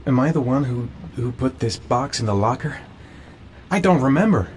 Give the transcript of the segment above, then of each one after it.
Am I the one who put this box in the locker? I don't remember.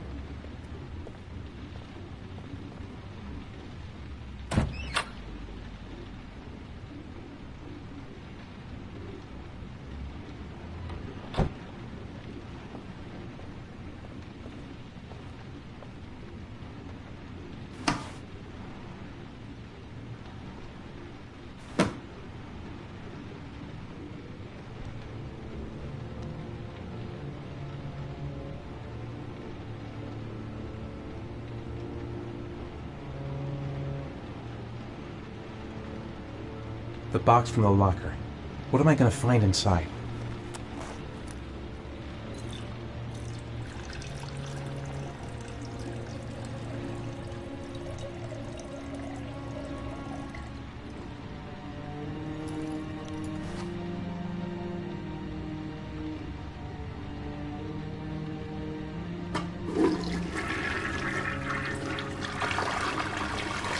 The box from the locker. What am I going to find inside?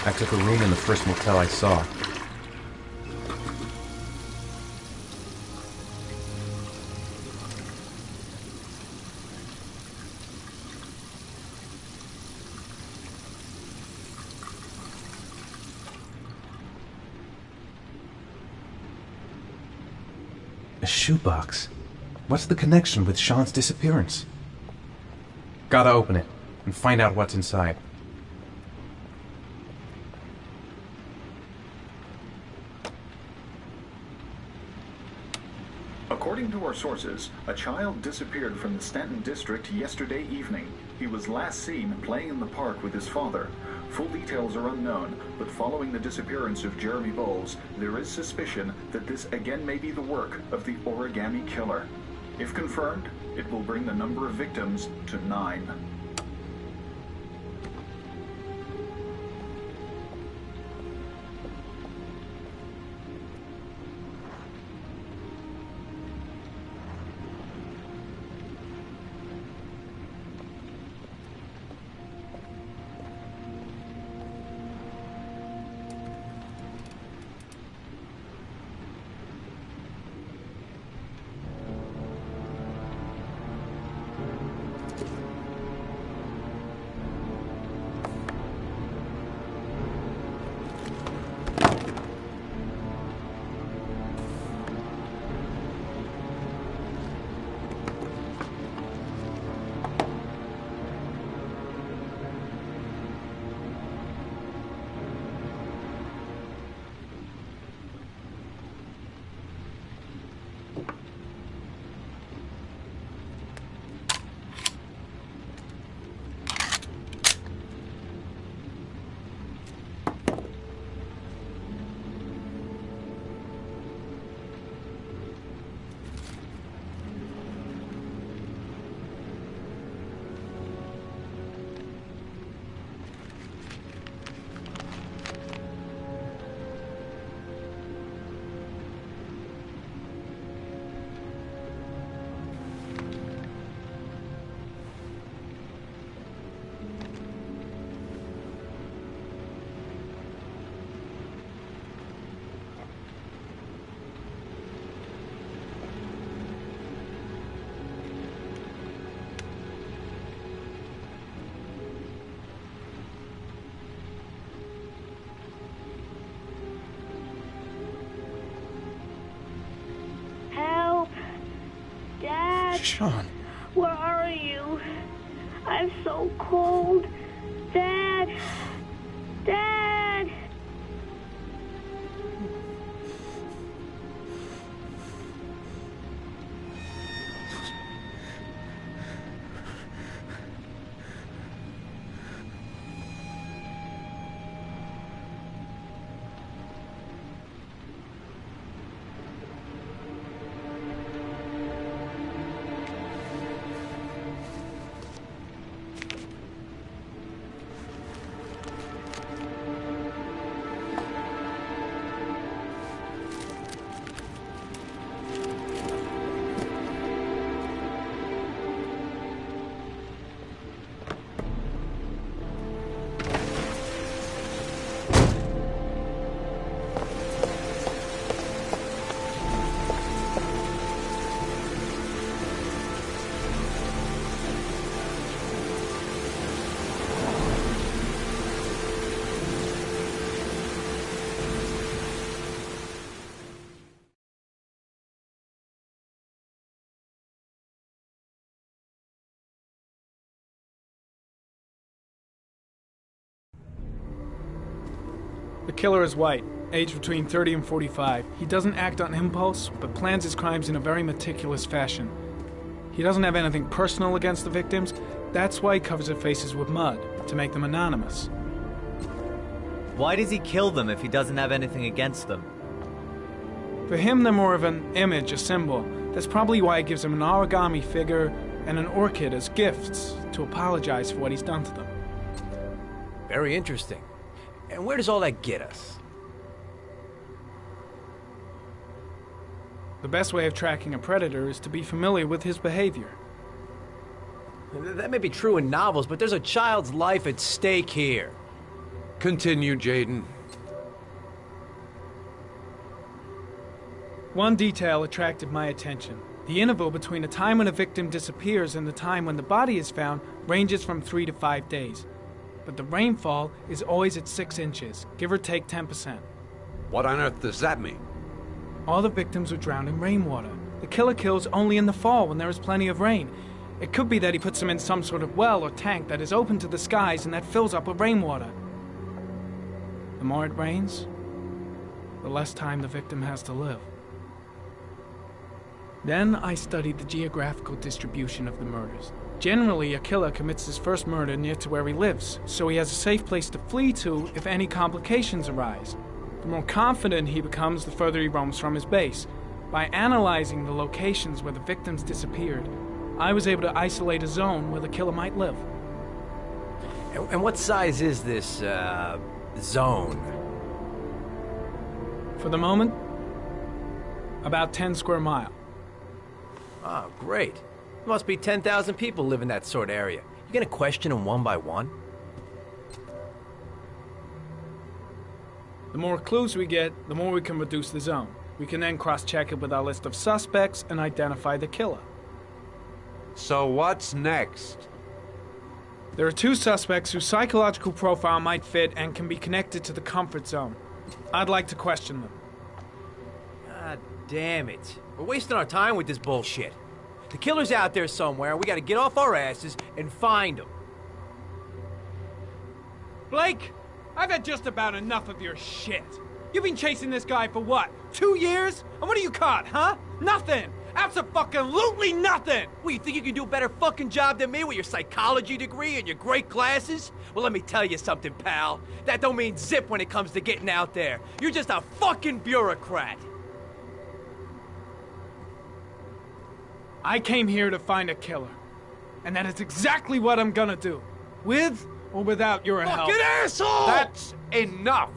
I took a room in the first motel I saw. A shoebox. What's the connection with Sean's disappearance? Gotta open it and find out what's inside. According to our sources, a child disappeared from the Stanton district yesterday evening. He was last seen playing in the park with his father. Full details are unknown, but following the disappearance of Jeremy Bowles, there is suspicion that this again may be the work of the origami killer. If confirmed, it will bring the number of victims to 9. Sean. Where are you? I'm so cold. Dad! Dad! The killer is white, aged between 30 and 45. He doesn't act on impulse, but plans his crimes in a very meticulous fashion. He doesn't have anything personal against the victims. That's why he covers their faces with mud, to make them anonymous. Why does he kill them if he doesn't have anything against them? For him, they're more of an image, a symbol. That's probably why he gives them an origami figure and an orchid as gifts to apologize for what he's done to them. Very interesting. And where does all that get us? The best way of tracking a predator is to be familiar with his behavior. That may be true in novels, but there's a child's life at stake here. Continue, Jaden. One detail attracted my attention. The interval between the time when a victim disappears and the time when the body is found ranges from 3 to 5 days. But the rainfall is always at 6 inches, give or take 10%. What on earth does that mean? All the victims were drowned in rainwater. The killer kills only in the fall when there is plenty of rain. It could be that he puts them in some sort of well or tank that is open to the skies and that fills up with rainwater. The more it rains, the less time the victim has to live. Then I studied the geographical distribution of the murders. Generally, a killer commits his first murder near to where he lives, so he has a safe place to flee to if any complications arise. The more confident he becomes, the further he roams from his base. By analyzing the locations where the victims disappeared, I was able to isolate a zone where the killer might live. And what size is this, zone? For the moment, about 10 square miles. Oh, great. There must be 10,000 people live in that sort of area. You gonna question them one by one? The more clues we get, the more we can reduce the zone. We can then cross-check it with our list of suspects and identify the killer. So what's next? There are 2 suspects whose psychological profile might fit and can be connected to the comfort zone. I'd like to question them. God damn it. We're wasting our time with this bullshit. The killer's out there somewhere, and we gotta get off our asses and find him. Blake, I've had just about enough of your shit. You've been chasing this guy for what, 2 years? And what do you caught, huh? Nothing! Abso-fucking-lutely nothing! Well, you think you can do a better fucking job than me with your psychology degree and your great glasses? Well, let me tell you something, pal. That don't mean zip when it comes to getting out there. You're just a fucking bureaucrat. I came here to find a killer. And that is exactly what I'm gonna do. With or without your help. Fucking asshole! That's enough!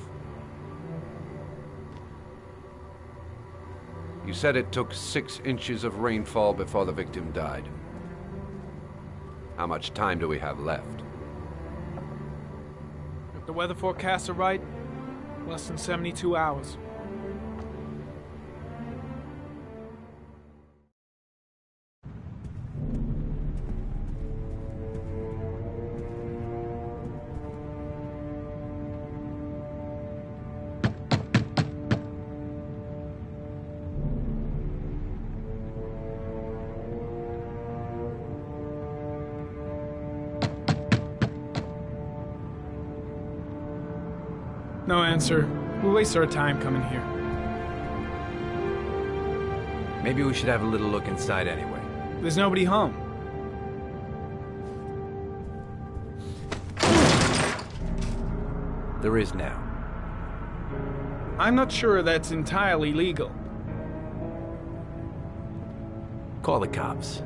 You said it took 6 inches of rainfall before the victim died. How much time do we have left? If the weather forecasts are right, less than 72 hours. No answer. We'll waste our time coming here. Maybe we should have a little look inside anyway. There's nobody home. There is now. I'm not sure that's entirely legal. Call the cops.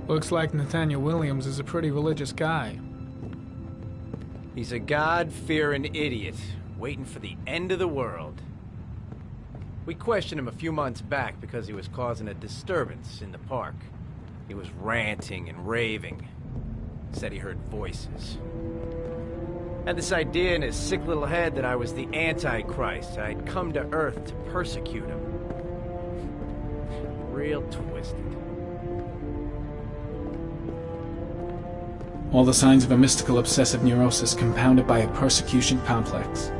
Looks like Nathaniel Williams is a pretty religious guy. He's a God-fearing idiot, waiting for the end of the world. We questioned him a few months back because he was causing a disturbance in the park. He was ranting and raving. Said he heard voices. Had this idea in his sick little head that I was the Antichrist. I'd come to Earth to persecute him. Real twisted. All the signs of a mystical obsessive neurosis compounded by a persecution complex.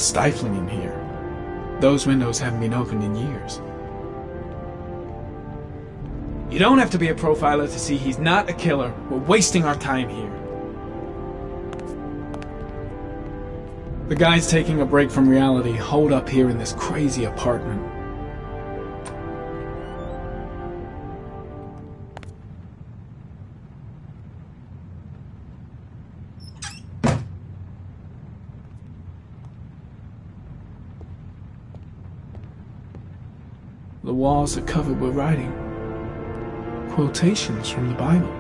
stifling in here. Those windows haven't been opened in years. You don't have to be a profiler to see he's not a killer. We're wasting our time here. The guy's taking a break from reality, holed up here in this crazy apartment. The walls are covered with writing. Quotations from the Bible.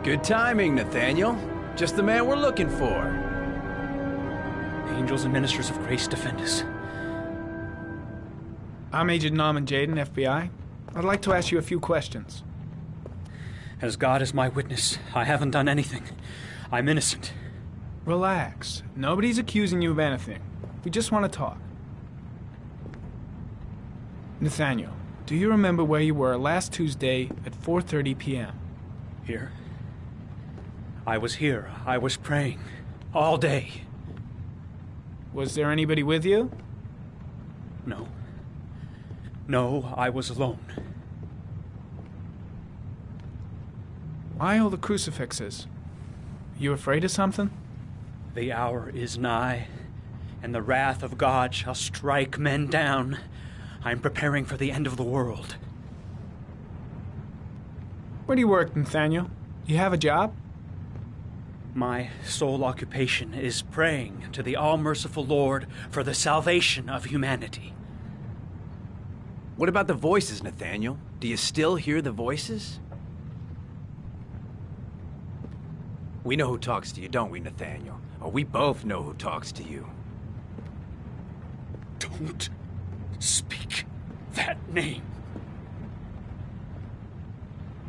Good timing, Nathaniel. Just the man we're looking for. Angels and ministers of grace defend us. I'm Agent Norman Jaden, FBI. I'd like to ask you a few questions. As God is my witness, I haven't done anything. I'm innocent. Relax. Nobody's accusing you of anything. We just want to talk. Nathaniel, do you remember where you were last Tuesday at 4:30 p.m.? Here? I was here. I was praying. All day. Was there anybody with you? No. No, I was alone. Why all the crucifixes? You afraid of something? The hour is nigh, and the wrath of God shall strike men down. I'm preparing for the end of the world. Where do you work, Nathaniel? You have a job? My sole occupation is praying to the all-merciful Lord for the salvation of humanity. What about the voices, Nathaniel? Do you still hear the voices? We know who talks to you, don't we, Nathaniel? Or we both know who talks to you. Don't speak that name.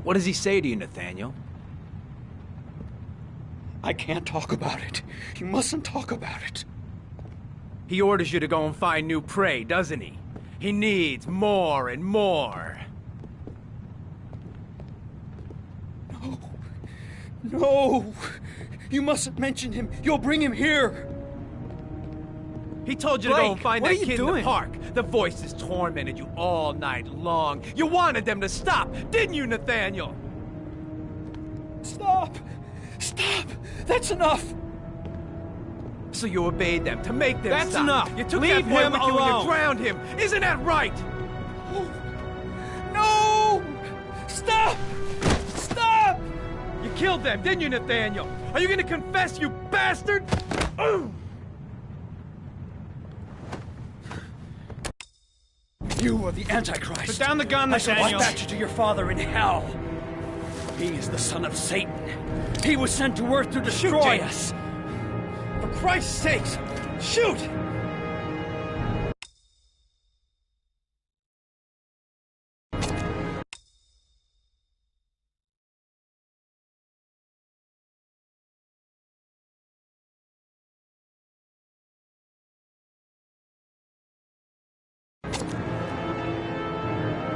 What does he say to you, Nathaniel? I can't talk about it. You mustn't talk about it. He orders you to go and find new prey, doesn't he? He needs more and more. No. No! You mustn't mention him. You'll bring him here. He told you to go and find that kid in the park. The voices tormented you all night long. You wanted them to stop, didn't you, Nathaniel? Stop! Stop! That's enough! So you obeyed them to make them stop. That's enough! You took Leave that boy him with you and alone. you drowned him. Isn't that right? No! Stop! Stop! You killed them, didn't you, Nathaniel? Are you gonna confess, you bastard? You are the Antichrist. Put down the gun, I shall Nathaniel. dispatch you to your father in hell. He is the son of Satan. He was sent to earth to destroy us. For Christ's sakes, shoot!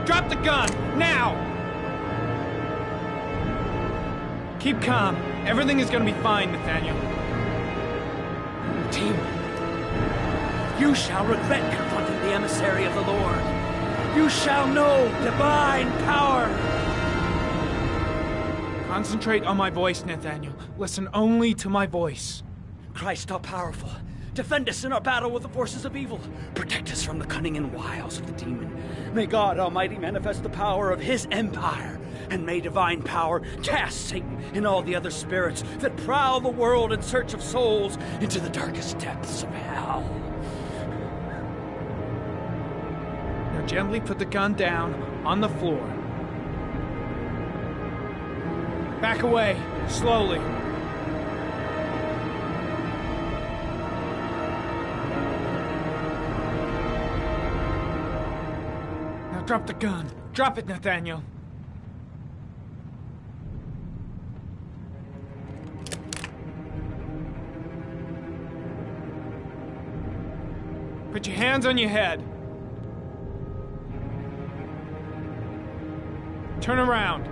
Drop the gun! Now! Keep calm. Everything is gonna be fine, Nathaniel. Team, you shall regret confronting the emissary of the Lord. You shall know divine power. Concentrate on my voice, Nathaniel. Listen only to my voice. Christ all-powerful, defend us in our battle with the forces of evil. Protect us from the cunning and wiles of the demon. May God Almighty manifest the power of his empire, and may divine power cast Satan and all the other spirits that prowl the world in search of souls into the darkest depths of hell. Now gently put the gun down on the floor. Back away, slowly. Now drop the gun. Drop it, Nathaniel. Put your hands on your head. Turn around.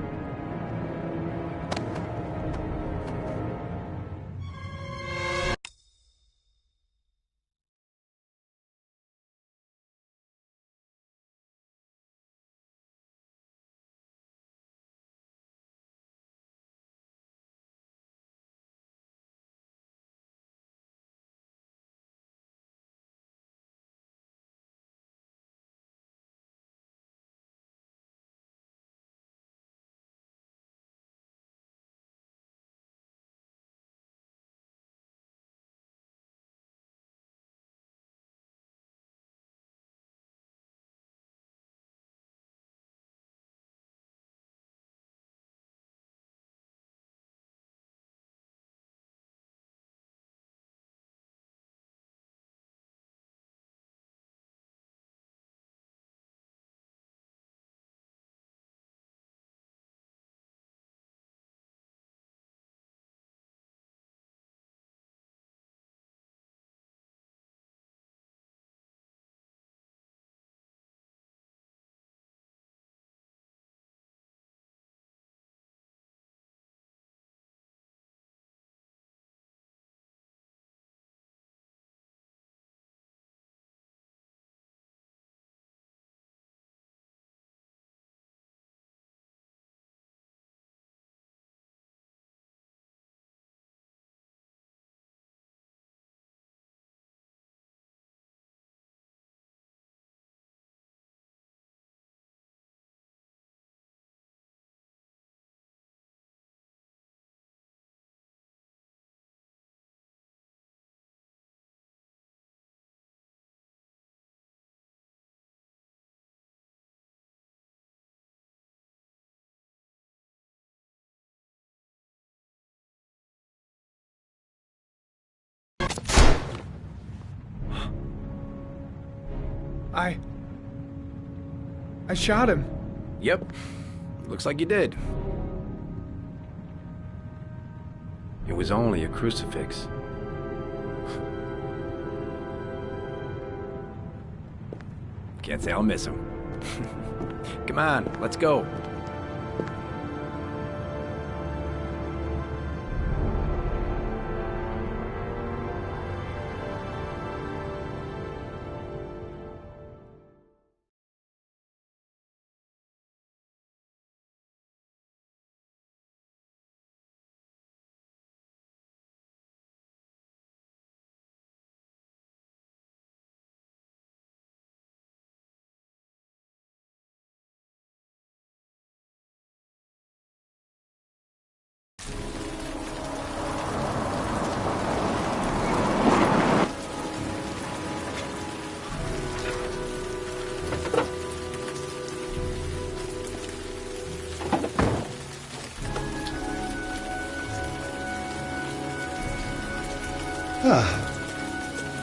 I shot him. Yep. Looks like you did. It was only a crucifix. Can't say I'll miss him. Come on, let's go.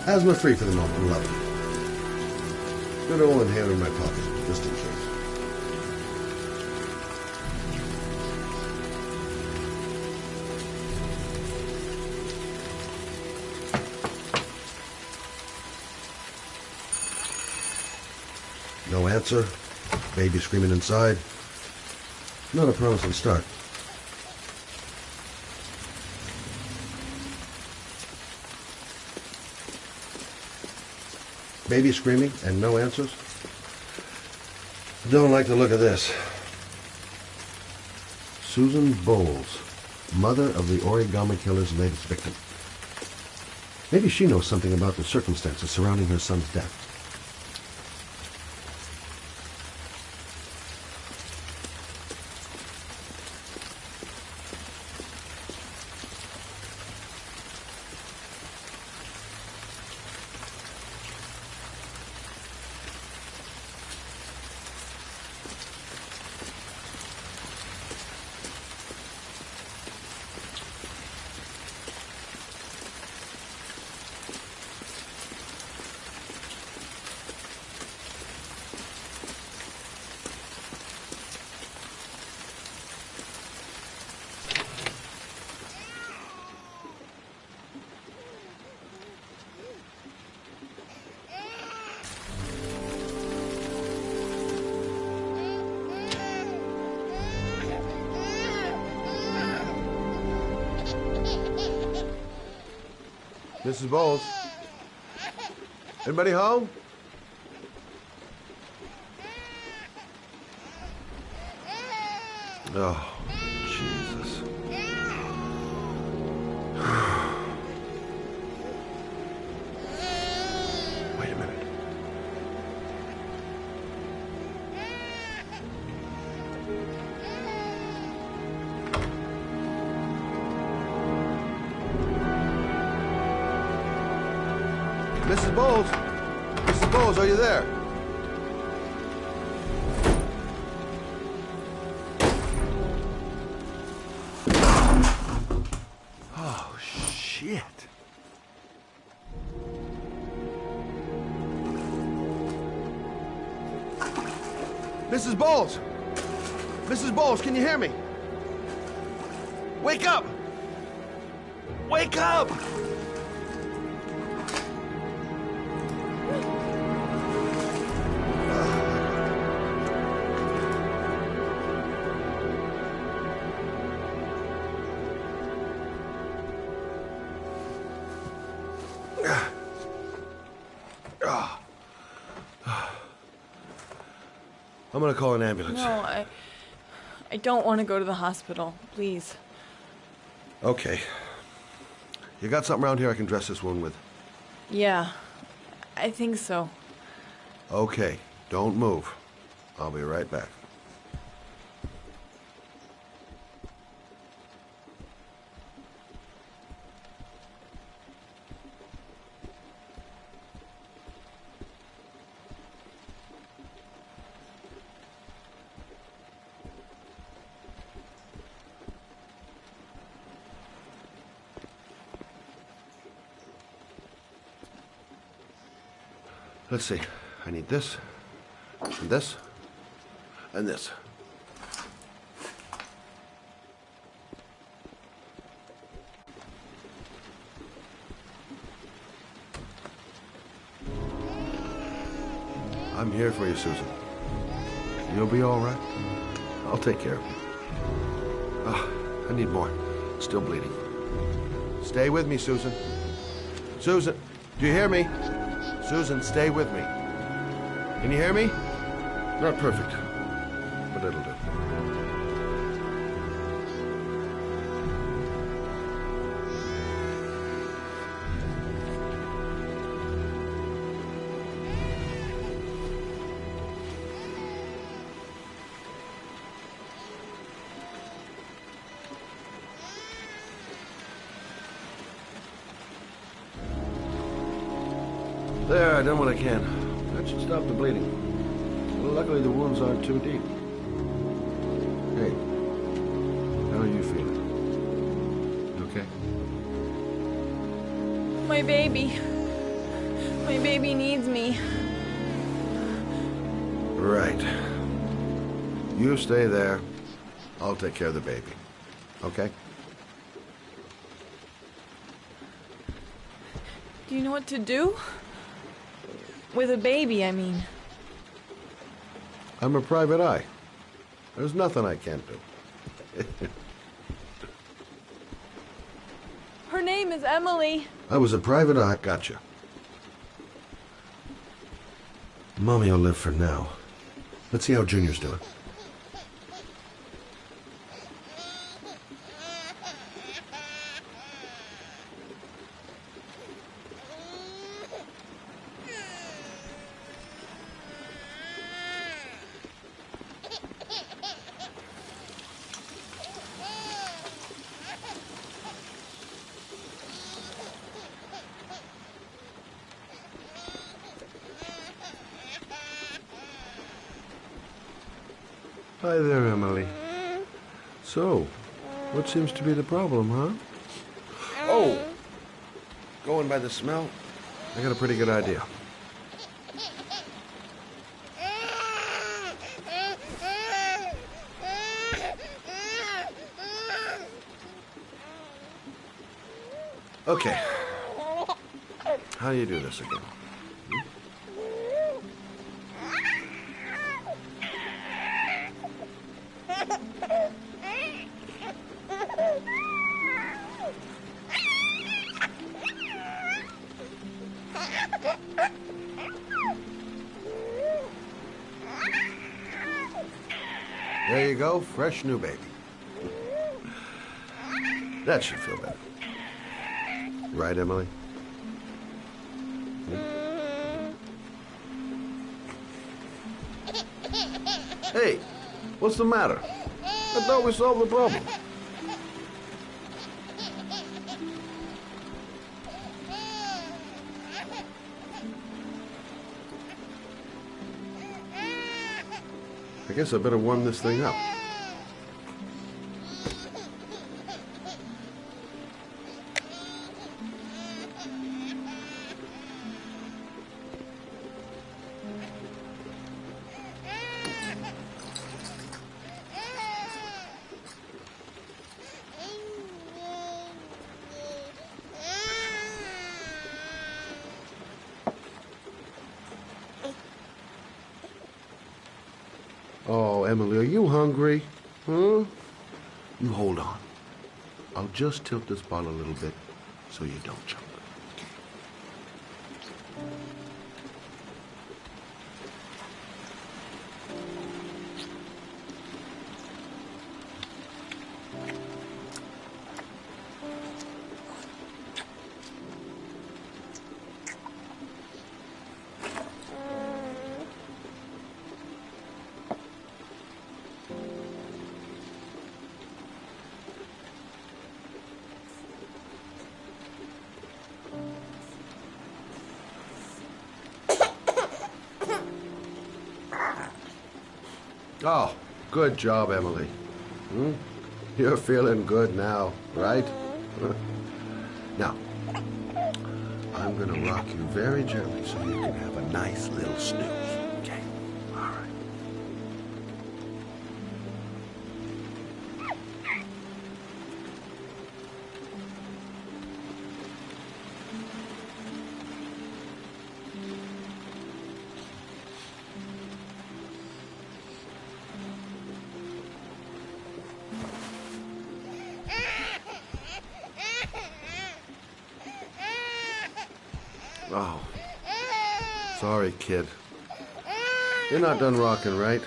Asthma free for the moment, lovely. Got an old inhaler in my pocket, just in case. No answer. Baby screaming inside. Not a promising start. Baby screaming and no answers? Don't like the look of this. Susan Bowles, mother of the origami killer's latest victim. Maybe she knows something about the circumstances surrounding her son's death. Mrs. Bowles? Anybody home? Oh, Jesus. Wait a minute. Mrs. Bowles? Mrs. Bowles, are you there? Oh, shit. Mrs. Bowles! Mrs. Bowles, can you hear me? Wake up! Wake up! I'm gonna call an ambulance. No, I don't want to go to the hospital. Please. Okay. You got something around here I can dress this wound with? Yeah, I think so. Okay, don't move. I'll be right back. Let's see. I need this, and this, and this. I'm here for you, Susan. You'll be all right. I'll take care of you. Ah, I need more. Still bleeding. Stay with me, Susan. Susan, do you hear me? Susan, stay with me. Can you hear me? Not perfect, but it'll do. There, I done what I can. That should stop the bleeding. Well, luckily the wounds aren't too deep. Hey, how are you feeling? You okay? My baby. My baby needs me. Right. You stay there. I'll take care of the baby. Okay? Do you know what to do? With a baby, I mean. I'm a private eye. There's nothing I can't do. Her name is Emily. I was a private eye. Gotcha. Mommy will live for now. Let's see how Junior's doing. Hi there, Emily. So, what seems to be the problem, huh? Oh! Going by the smell, I got a pretty good idea. Okay. How do you do this again? There you go, fresh new baby. That should feel better. Right, Emily? Hey, what's the matter? I thought we solved the problem. I guess I better warm this thing up. Oh, Emily, are you hungry? Huh? You hold on. I'll just tilt this bottle a little bit so you don't choke. Oh, good job, Emily. You're feeling good now, right? Now, I'm gonna rock you very gently so you can have a nice little snooze. Okay? All right. Oh, sorry, kid. You're not done rocking, right?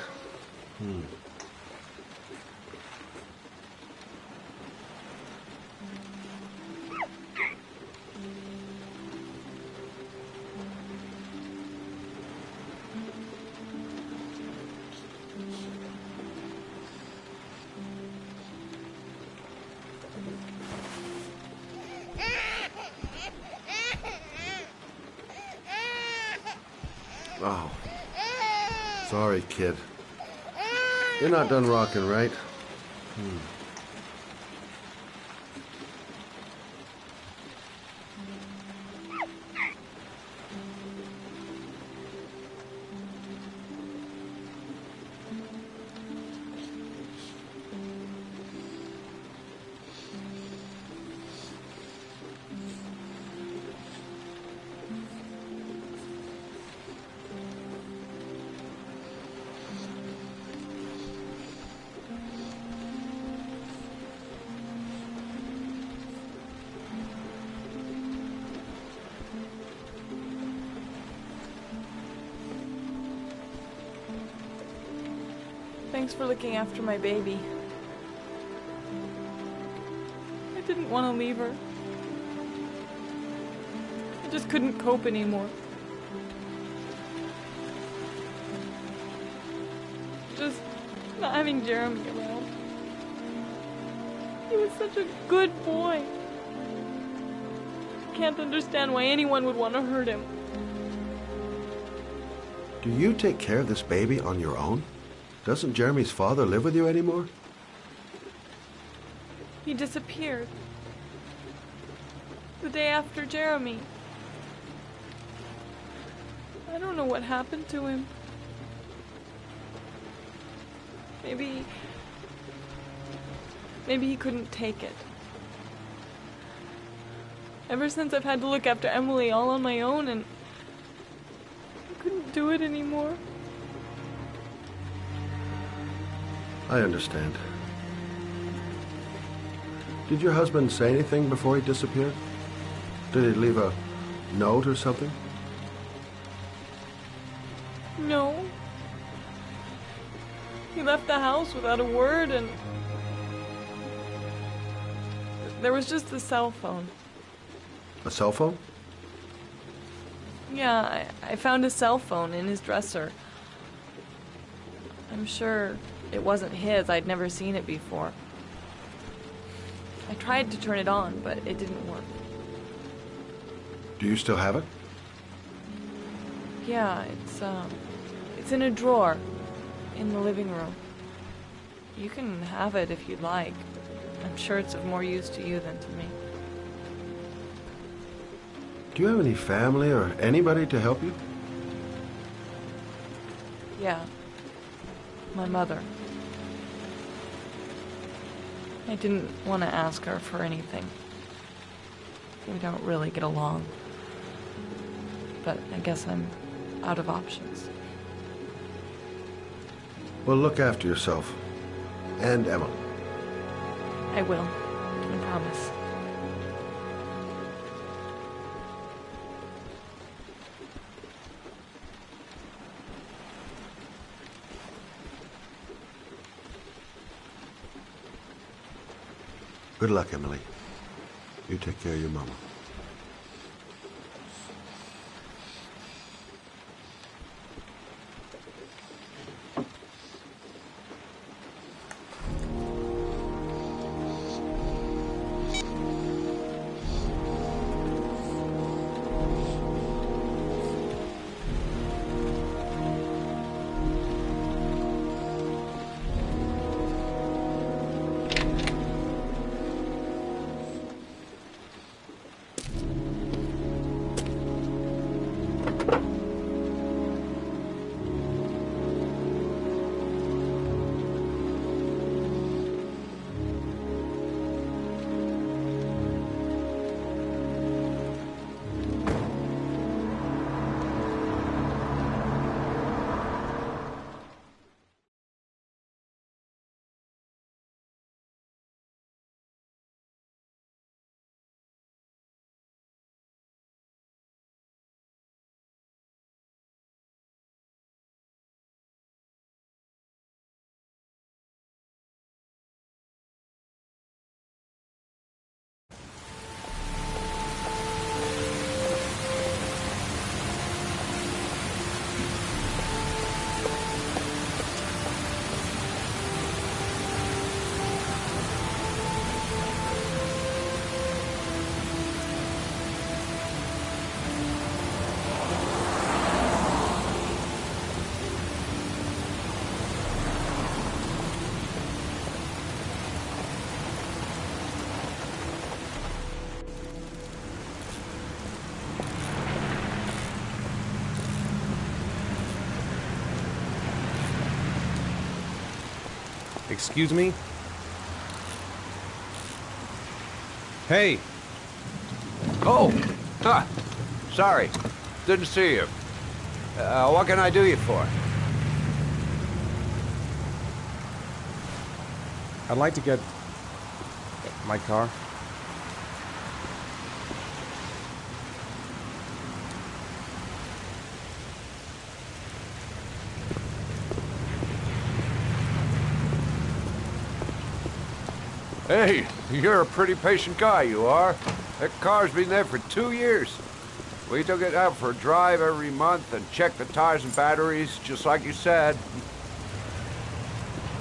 Oh, sorry, kid. You're not done rocking, right? Thanks for looking after my baby. I didn't want to leave her. I just couldn't cope anymore. Just not having Jeremy around. He was such a good boy. I can't understand why anyone would want to hurt him. Do you take care of this baby on your own? Doesn't Jeremy's father live with you anymore? He disappeared. The day after Jeremy. I don't know what happened to him. Maybe he couldn't take it. Ever since I've had to look after Emily all on my own, and I couldn't do it anymore. I understand. Did your husband say anything before he disappeared? Did he leave a note or something? No. He left the house without a word, and there was just the cell phone. A cell phone? Yeah, I found a cell phone in his dresser. I'm sure it wasn't his. I'd never seen it before. I tried to turn it on, but it didn't work. Do you still have it? Yeah, it's in a drawer in the living room. You can have it if you'd like. I'm sure it's of more use to you than to me. Do you have any family or anybody to help you? Yeah. My mother. I didn't want to ask her for anything. We don't really get along. But I guess I'm out of options. Well, look after yourself. And Emily. I will. I promise. Good luck, Emily. You take care of your mama. Excuse me? Hey! Oh! Huh. Sorry. Didn't see you. What can I do you for? I'd like to get my car. Hey, you're a pretty patient guy, you are. That car's been there for 2 years. We took it out for a drive every month and checked the tires and batteries, just like you said.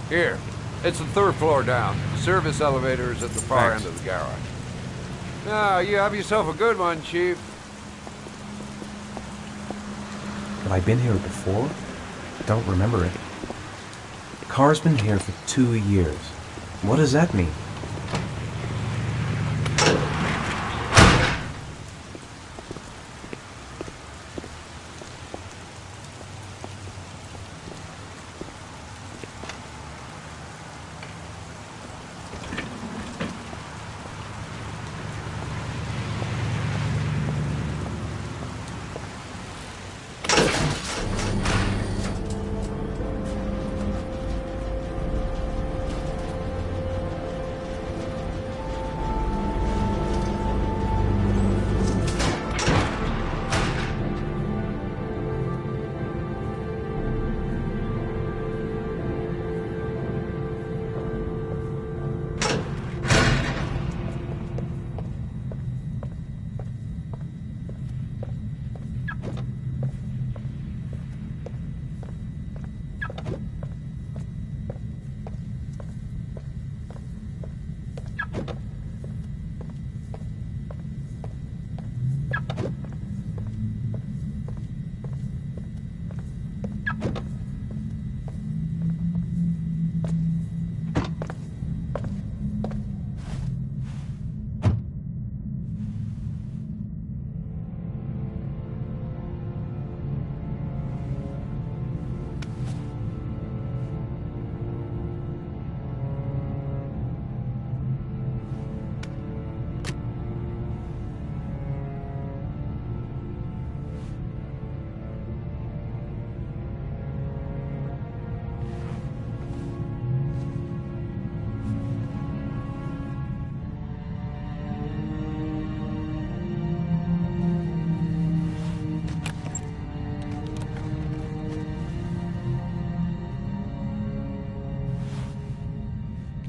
Here, it's the 3rd floor down. The service elevator is at the far Thanks. end of the garage. Now, you have yourself a good one, Chief. Have I been here before? I don't remember it. car's been here for 2 years. What does that mean?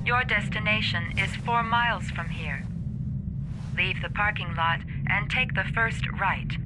Your destination is 4 miles from here. Leave the parking lot and take the first right.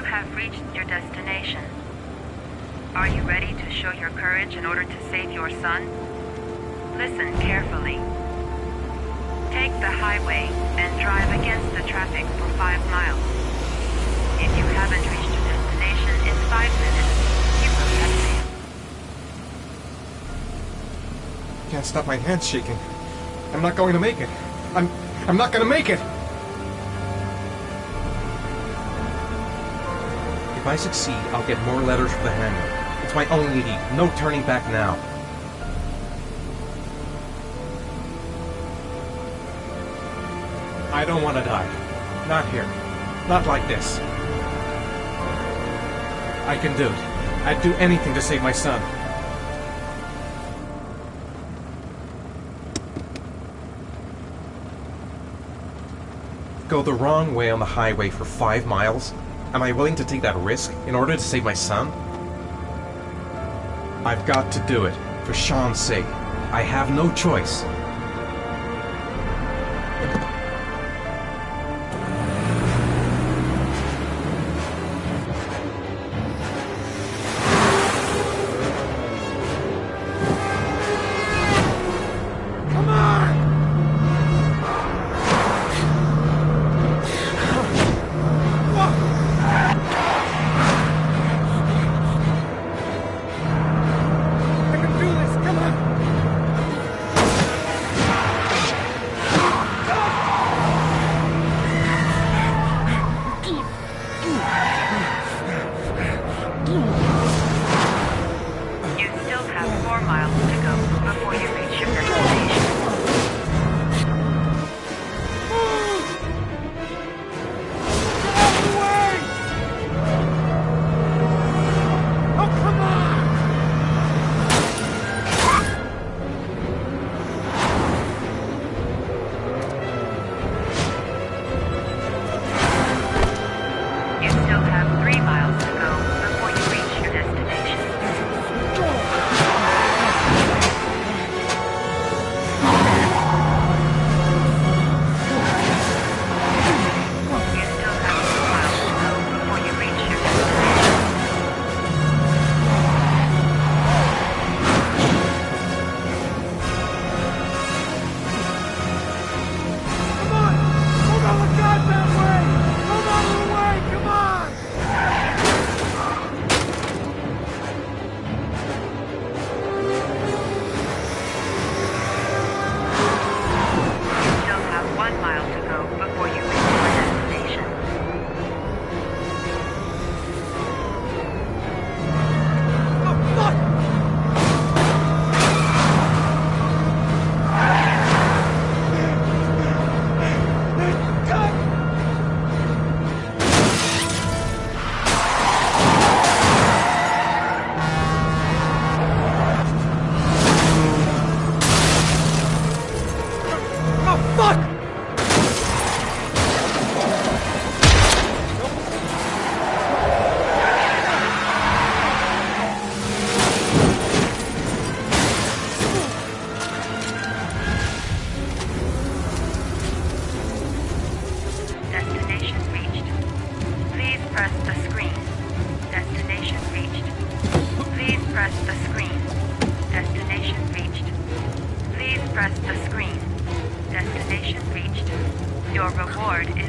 Have reached your destination. Are you ready to show your courage in order to save your son? Listen carefully. Take the highway and drive against the traffic for 5 miles. If you haven't reached your destination in 5 minutes, you will have failed. Can't stop my hands shaking. I'm not going to make it. I'm not going to make it! If I succeed, I'll get more letters for the hangar. It's my only lead. No turning back now. I don't want to die. Not here. Not like this. I can do it. I'd do anything to save my son. Go the wrong way on the highway for 5 miles? Am I willing to take that risk in order to save my son? I've got to do it, for Sean's sake. I have no choice.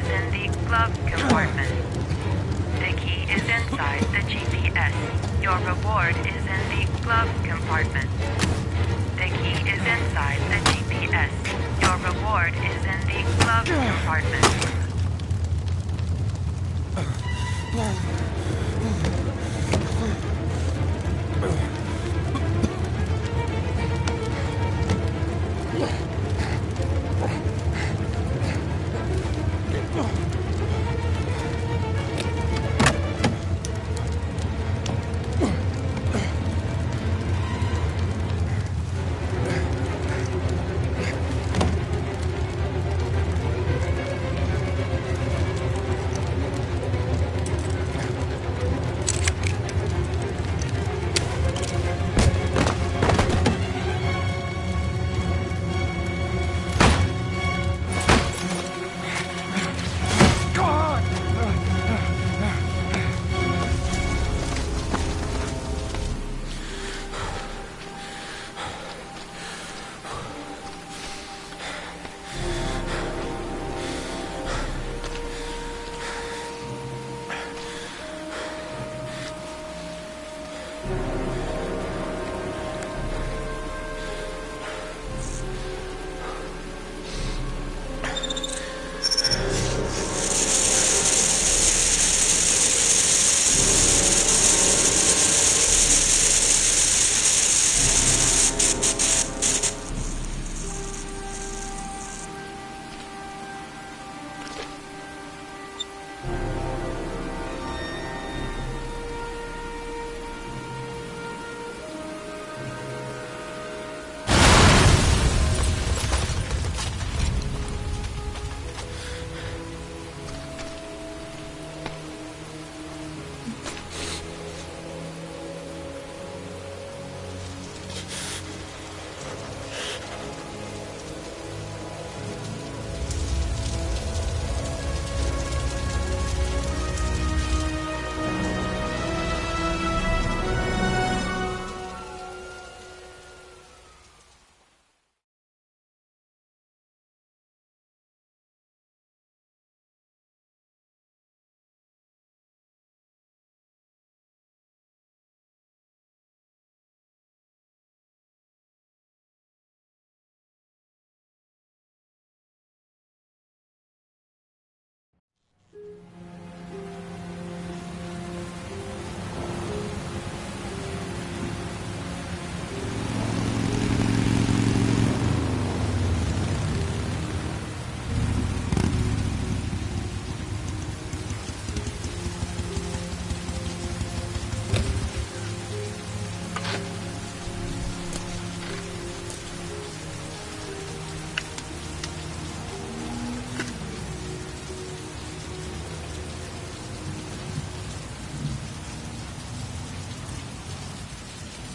is in the glove compartment. The key is inside the GPS. Your reward is in the glove compartment. The key is inside the GPS. Your reward is in the glove compartment.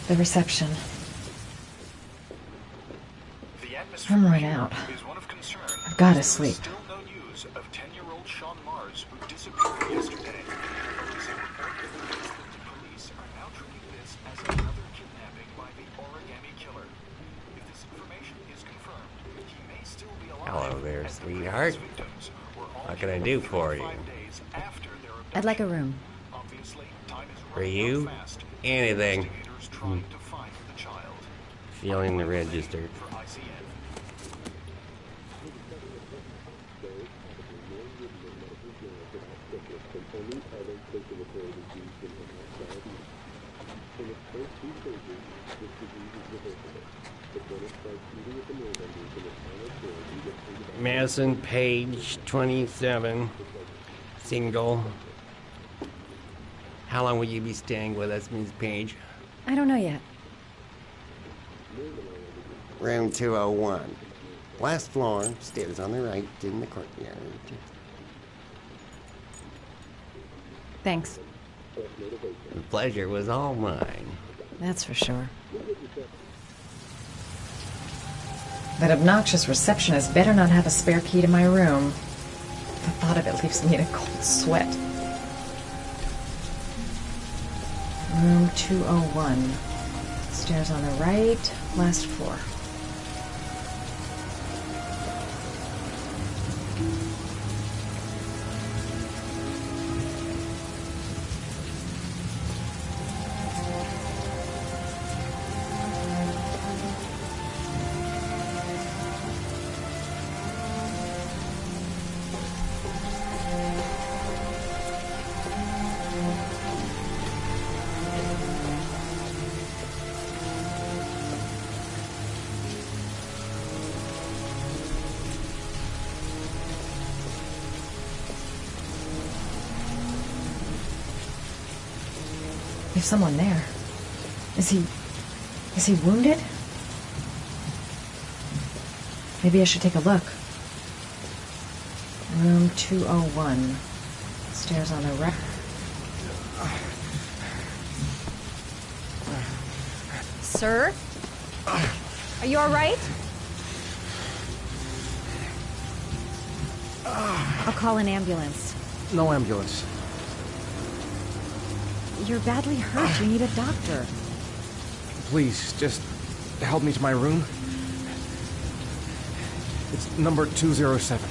The reception. I'm worn out. I've got to sleep. Still no news of 10-year-old Sean Mars, who disappeared yesterday. Police are now treating this as another kidnapping by the origami killer. If this information is confirmed, he may still be alive. Hello there, sweetheart. What can I do for you? I'd like a room. For you? Anything. Feeling the register. Madison, page 27, single. How long will you be staying with us, Ms. Page? I don't know yet. Room 201. Last floor, stairs on the right, in the courtyard. Thanks. The pleasure was all mine. That's for sure. That obnoxious receptionist better not have a spare key to my room. The thought of it leaves me in a cold sweat. Room 201. Stairs on the right, last floor. There's someone there. Is he wounded? Maybe I should take a look. Room 201. Stairs on the right. Sir? Are you alright? I'll call an ambulance. No ambulance. You're badly hurt. You need a doctor. Please, just help me to my room. It's number 207.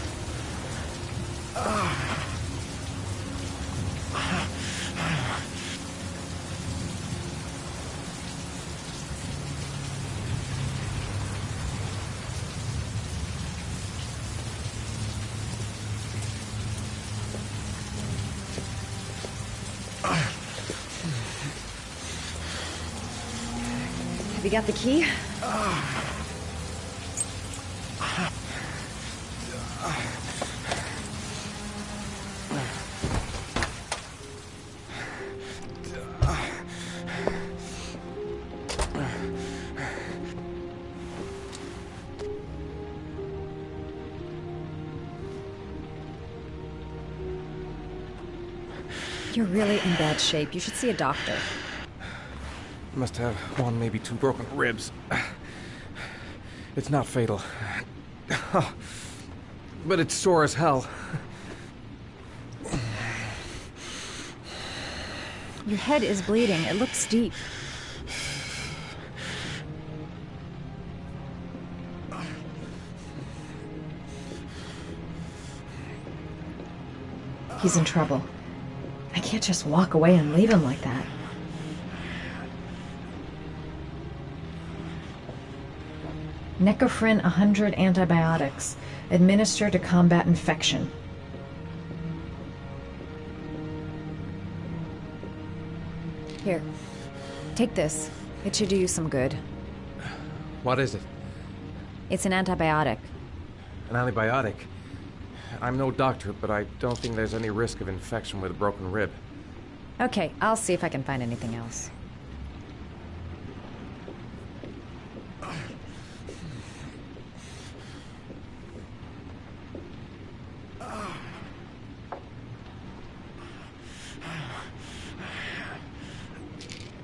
Have you got the key? You're really in bad shape. You should see a doctor. Must have one, maybe two broken ribs. It's not fatal. But it's sore as hell. Your head is bleeding. It looks deep. He's in trouble. I can't just walk away and leave him like that. Necrophren 100 antibiotics. Administer to combat infection. Here. Take this. It should do you some good. What is it? It's an antibiotic. An antibiotic? I'm no doctor, but I don't think there's any risk of infection with a broken rib. Okay, I'll see if I can find anything else.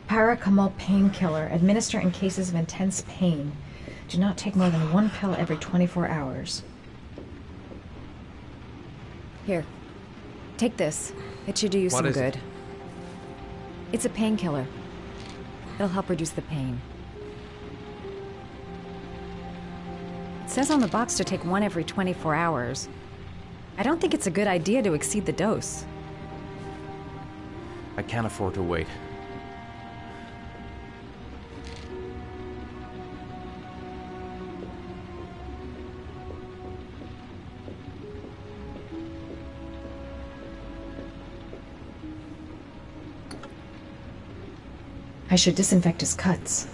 Paracetamol painkiller. Administer in cases of intense pain. Do not take more than one pill every 24 hours. Here. Take this. It should do you some good. It's a painkiller. It'll help reduce the pain. It says on the box to take one every 24 hours. I don't think it's a good idea to exceed the dose. I can't afford to wait. I should disinfect his cuts.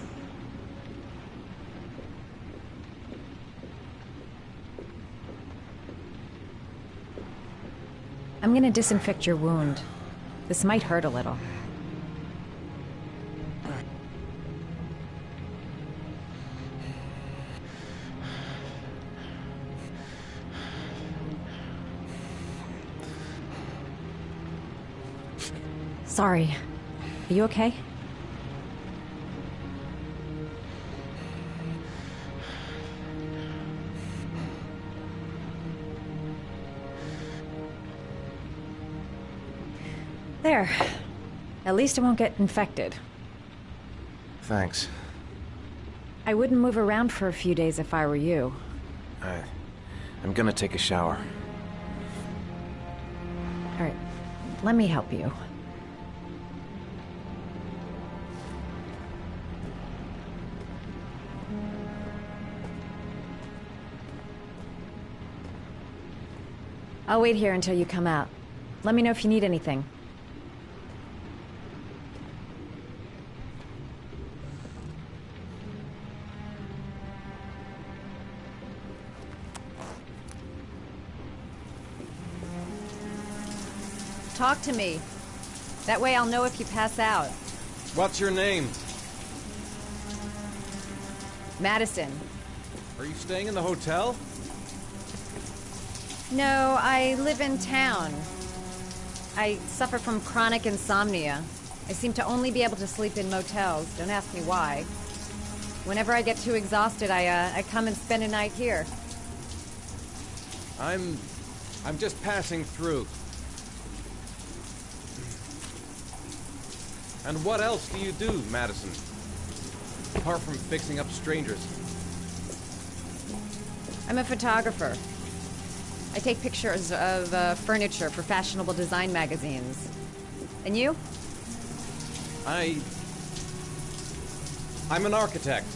I'm gonna disinfect your wound. This might hurt a little. Sorry. Are you okay? There. At least it won't get infected. Thanks. I wouldn't move around for a few days if I were you. I'm gonna take a shower. All right. Let me help you. I'll wait here until you come out. Let me know if you need anything. Talk to me. That way I'll know if you pass out. What's your name? Madison. Are you staying in the hotel? No, I live in town. I suffer from chronic insomnia. I seem to only be able to sleep in motels. Don't ask me why. Whenever I get too exhausted, I come and spend a night here. I'm just passing through. And what else do you do, Madison? Apart from fixing up strangers. I'm a photographer. I take pictures of furniture for fashionable design magazines. And you? I'm an architect.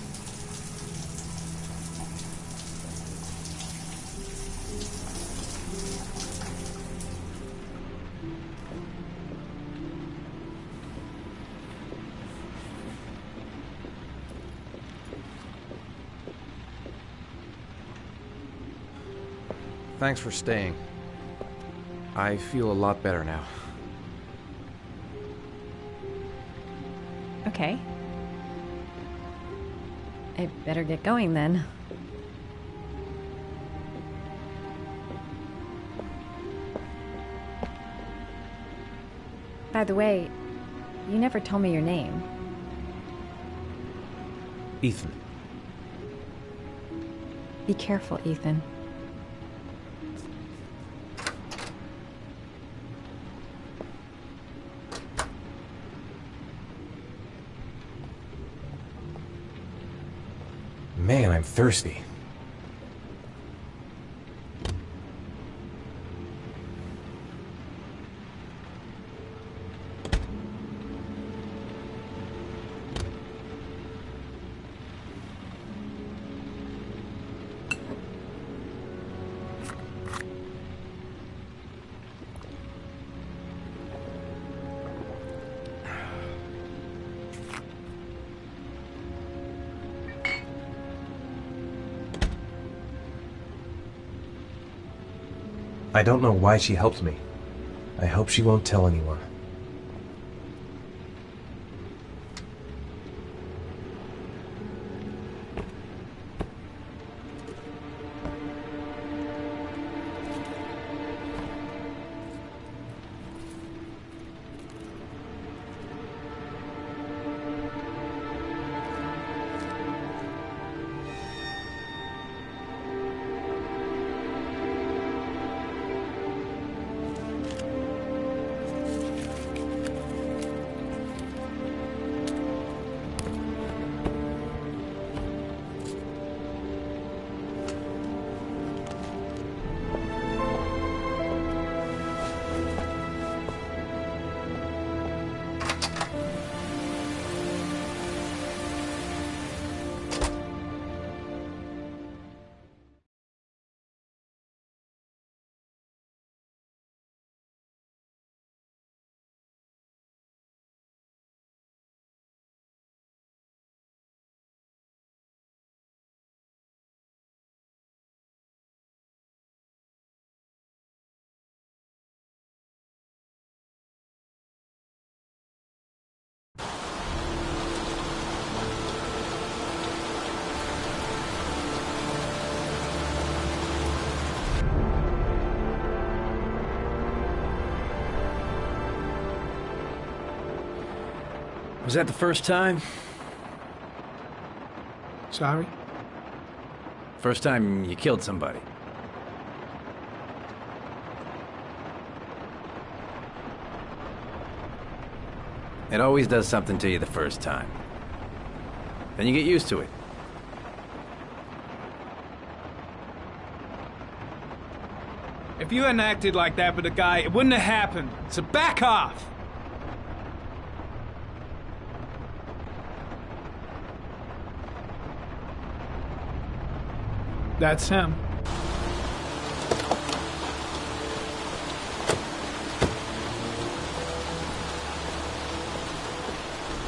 Thanks for staying. I feel a lot better now. Okay. I better get going then. By the way, you never told me your name. Ethan. Be careful, Ethan. Man, I'm thirsty. I don't know why she helped me. I hope she won't tell anyone. Was that the first time? Sorry? First time you killed somebody? It always does something to you the first time. Then you get used to it. If you hadn't acted like that with a guy, it wouldn't have happened. So back off! That's him.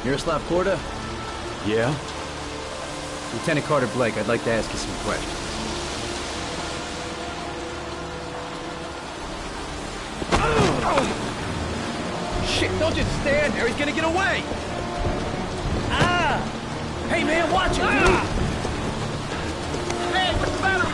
Miroslav Korda? Yeah? Lieutenant Carter Blake, I'd like to ask you some questions. Shit, don't just stand there, he's gonna get away! Hey, man, watch it, dude! Hey, what's the matter?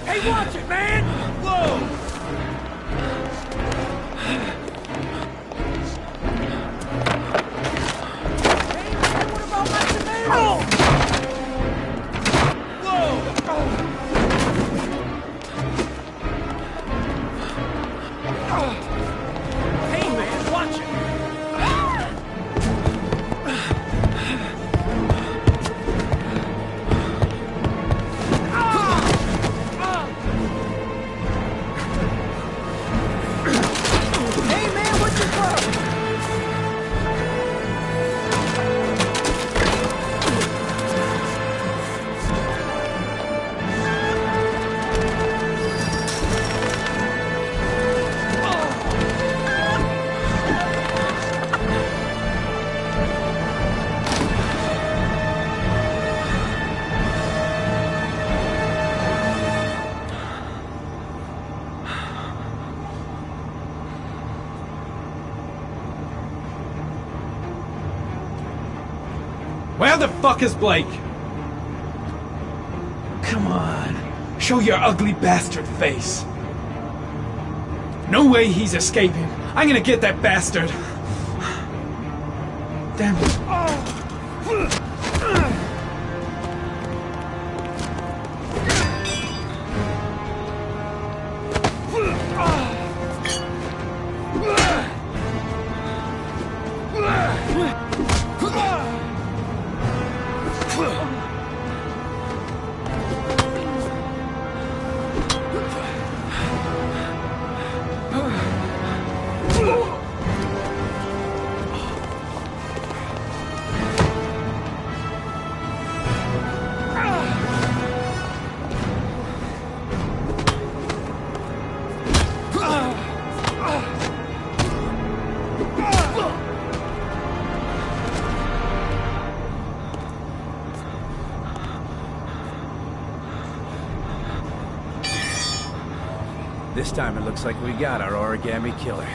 Hey, watch it, man! Whoa! Where the fuck is Blake? Come on, show your ugly bastard face. No way he's escaping. I'm gonna get that bastard. Damn it. This time it looks like we got our origami killer.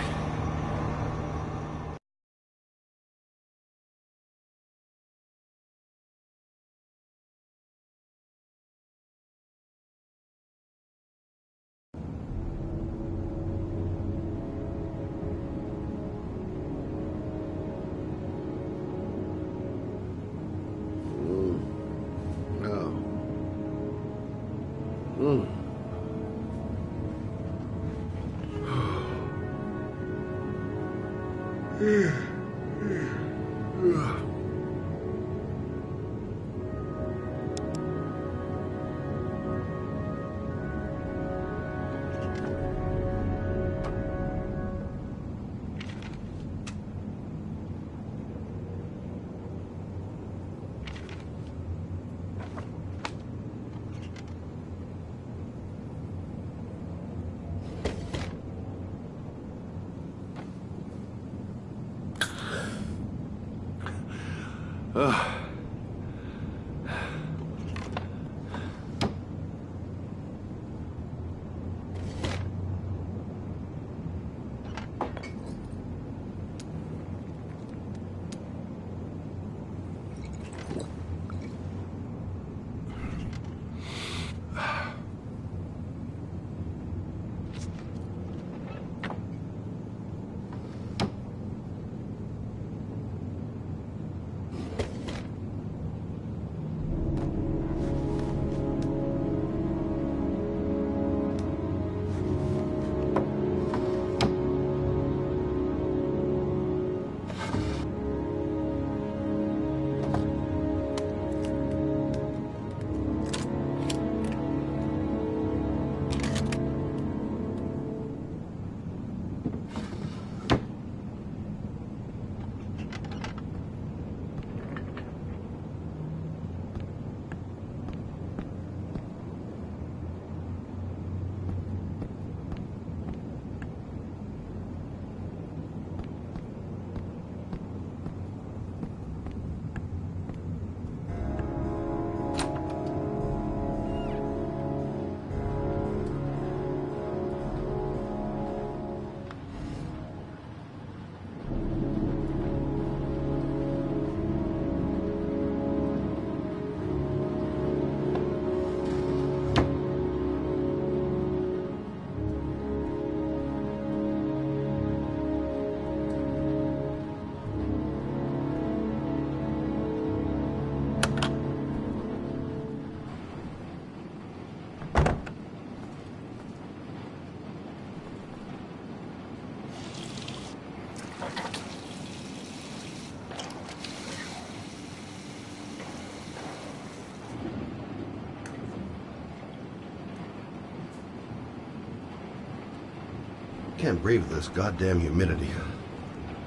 Can't breathe with this goddamn humidity.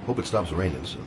Hope it stops raining soon.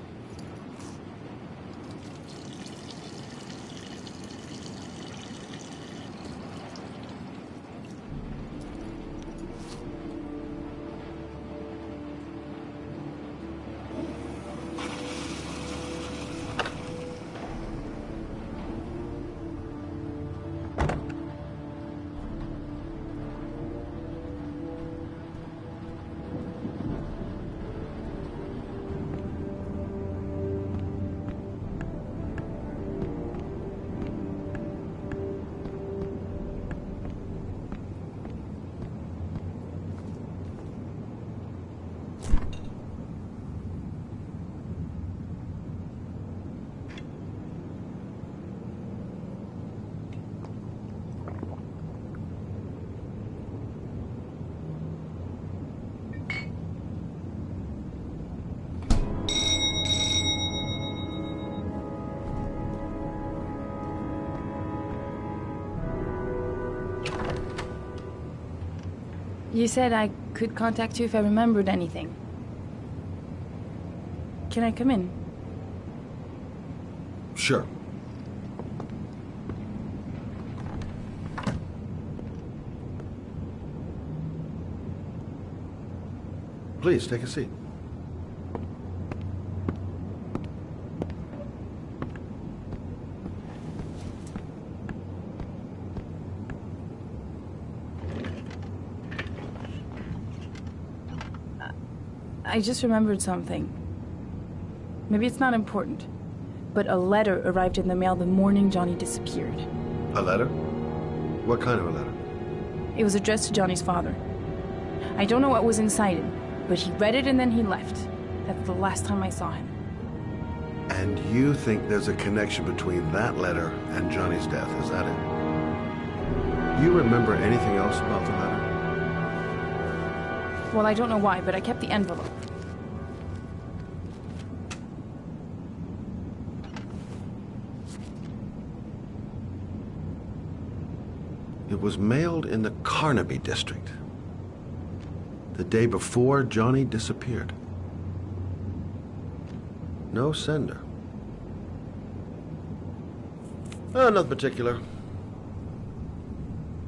You said I could contact you if I remembered anything. Can I come in? Sure. Please, take a seat. I just remembered something. Maybe it's not important, but a letter arrived in the mail the morning Johnny disappeared. A letter? What kind of a letter? It was addressed to Johnny's father. I don't know what was inside it, but he read it and then he left. That's the last time I saw him. And you think there's a connection between that letter and Johnny's death, is that it? You remember anything else about the letter? Well, I don't know why, but I kept the envelope. It was mailed in the Carnaby district, the day before Johnny disappeared. No sender. Nothing particular.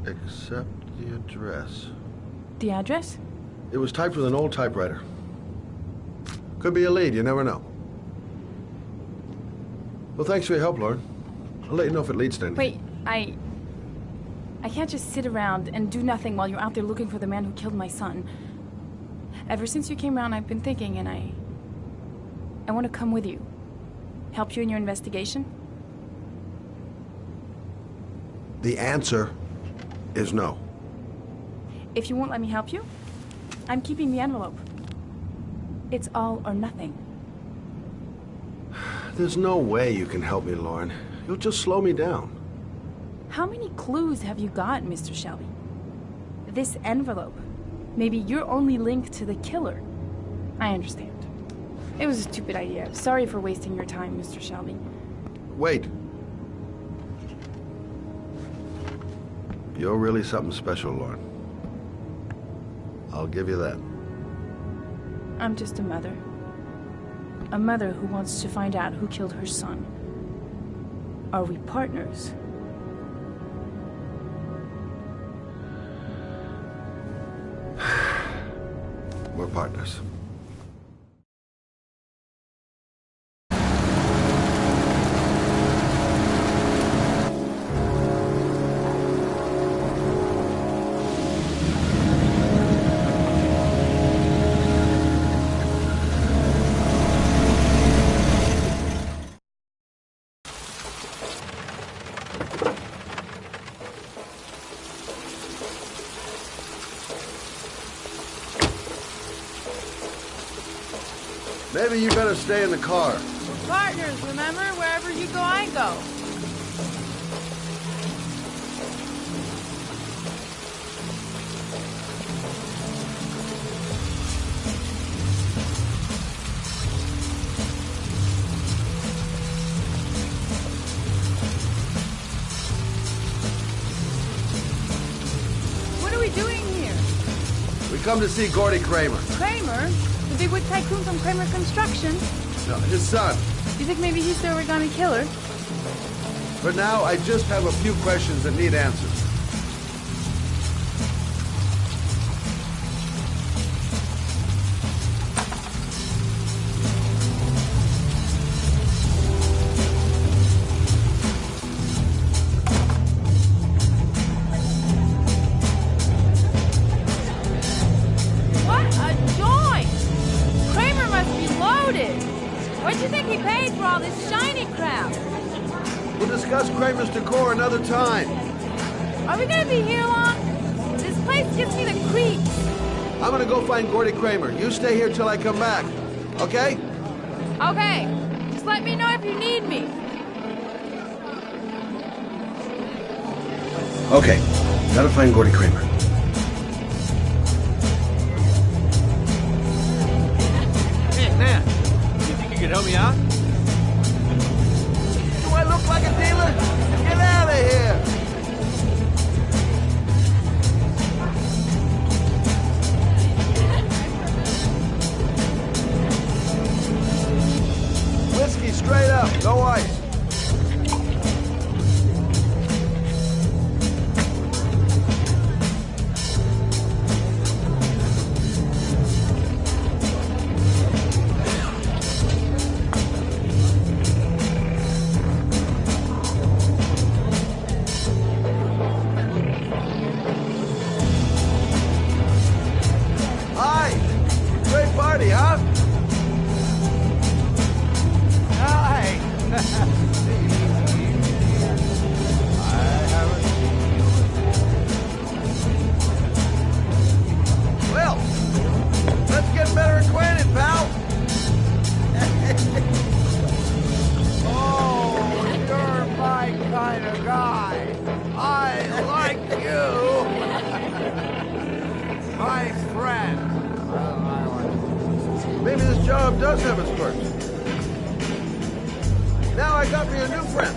Except the address. The address? It was typed with an old typewriter. Could be a lead, you never know. Well, thanks for your help, Lauren. I'll let you know if it leads to anything. Wait, I can't just sit around and do nothing while you're out there looking for the man who killed my son. Ever since you came around, I've been thinking, and I want to come with you. Help you in your investigation? The answer is no. If you won't let me help you, I'm keeping the envelope. It's all or nothing. There's no way you can help me, Lauren. You'll just slow me down. How many clues have you got, Mr. Shelby? This envelope. Maybe your only link to the killer. I understand. It was a stupid idea. Sorry for wasting your time, Mr. Shelby. Wait. You're really something special, Lauren. I'll give you that. I'm just a mother. A mother who wants to find out who killed her son. Are we partners? We're partners. Maybe you better stay in the car. We're partners, remember? Wherever you go, I go. We come to see Gordy Kramer. Kramer? The bigwig tycoon from Kramer Construction? No, his son. You think maybe he's the origami killer? For now, I just have a few questions that need answers. What a joint! Kramer must be loaded. What do you think he paid for all this shiny crap? We'll discuss Kramer's decor another time. Are we gonna be here long? This place gives me the creeps. I'm gonna go find Gordy Kramer. You stay here till I come back. Okay? Okay. Just let me know if you need me. Okay. Gotta find Gordy Kramer. Hey, Nan. You think you could help me out? Do I look like a dealer? Get out of here! Whiskey straight up, no ice. Hi! Great party, huh? Hi! Well, let's get better acquainted, pal. Oh, you're my kind of guy. I like you. My friend. Maybe this job does have its perks. Now I got me a new friend.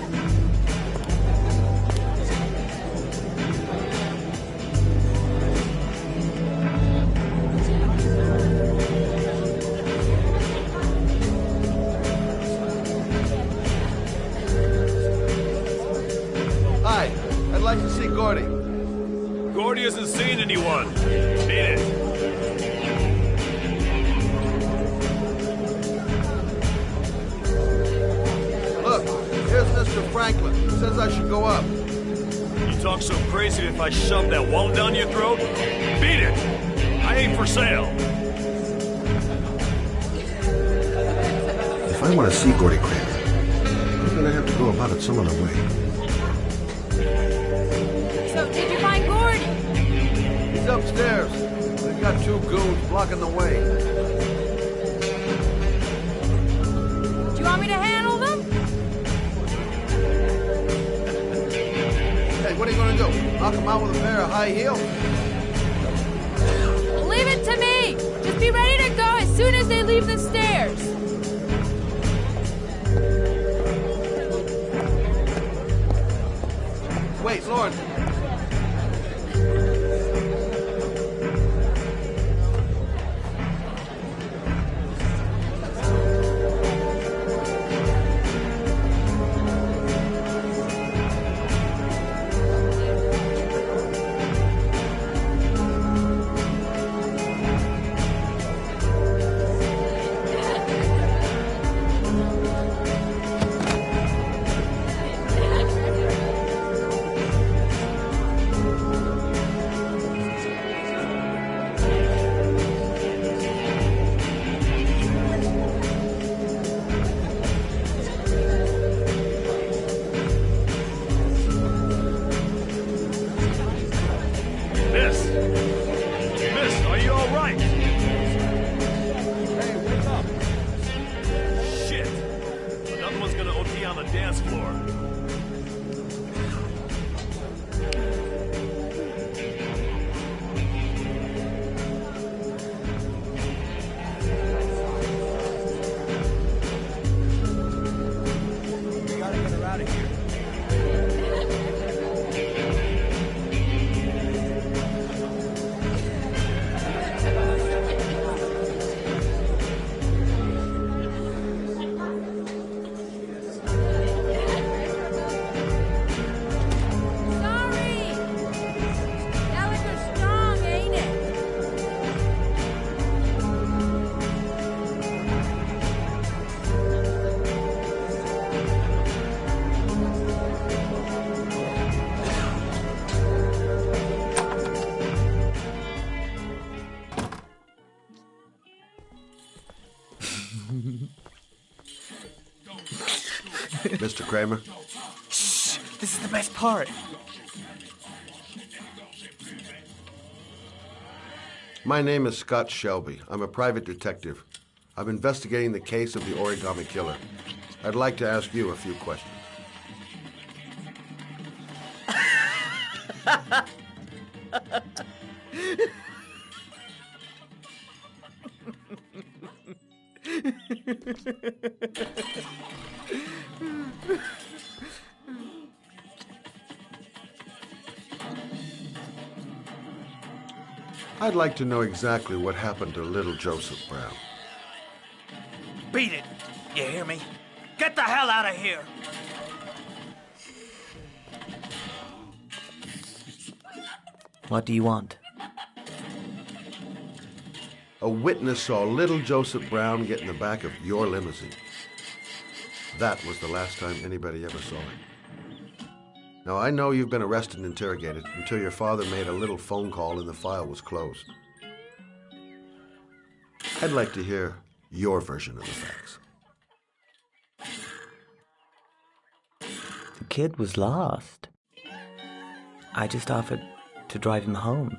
Hi, I'd like to see Gordy. Gordy hasn't seen anyone. Beat it. Look, here's Mr. Franklin. He says I should go up. You talk so crazy if I shove that wallet down your throat? Beat it! I ain't for sale. If I want to see Gordy Kramer, I'm gonna have to go about it some other way. So, did you find Gordy? He's upstairs. We've got two goons blocking the way. Do you want me to handle them? Hey, what are you gonna do? Knock him out with a pair of high heels? Leave it to me! Just be ready to go as soon as they leave the stairs. Wait, Lord. Mr. Kramer? Shh! This is the best part. My name is Scott Shelby. I'm a private detective. I'm investigating the case of the origami killer. I'd like to ask you a few questions. I'd like to know exactly what happened to little Joseph Brown. Beat it! You hear me? Get the hell out of here! What do you want? A witness saw little Joseph Brown get in the back of your limousine. That was the last time anybody ever saw it. Now, I know you've been arrested and interrogated until your father made a little phone call and the file was closed. I'd like to hear your version of the facts. The kid was lost. I just offered to drive him home.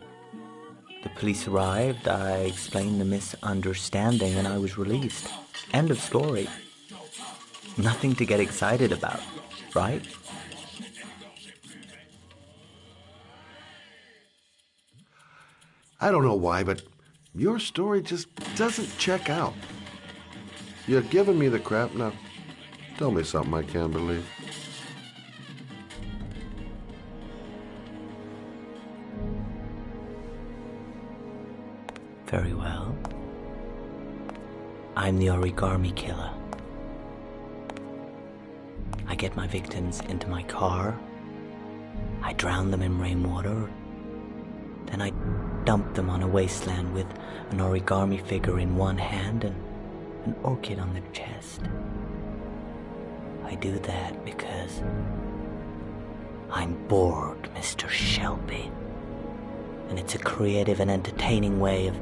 The police arrived, I explained the misunderstanding, and I was released. End of story. Nothing to get excited about, right? I don't know why, but your story just doesn't check out. You're giving me the crap now. Tell me something I can't believe. Very well. I'm the origami killer. I get my victims into my car. I drown them in rainwater. Then I dump them on a wasteland with an origami figure in one hand and an orchid on their chest. I do that because I'm bored, Mr. Shelby. And it's a creative and entertaining way of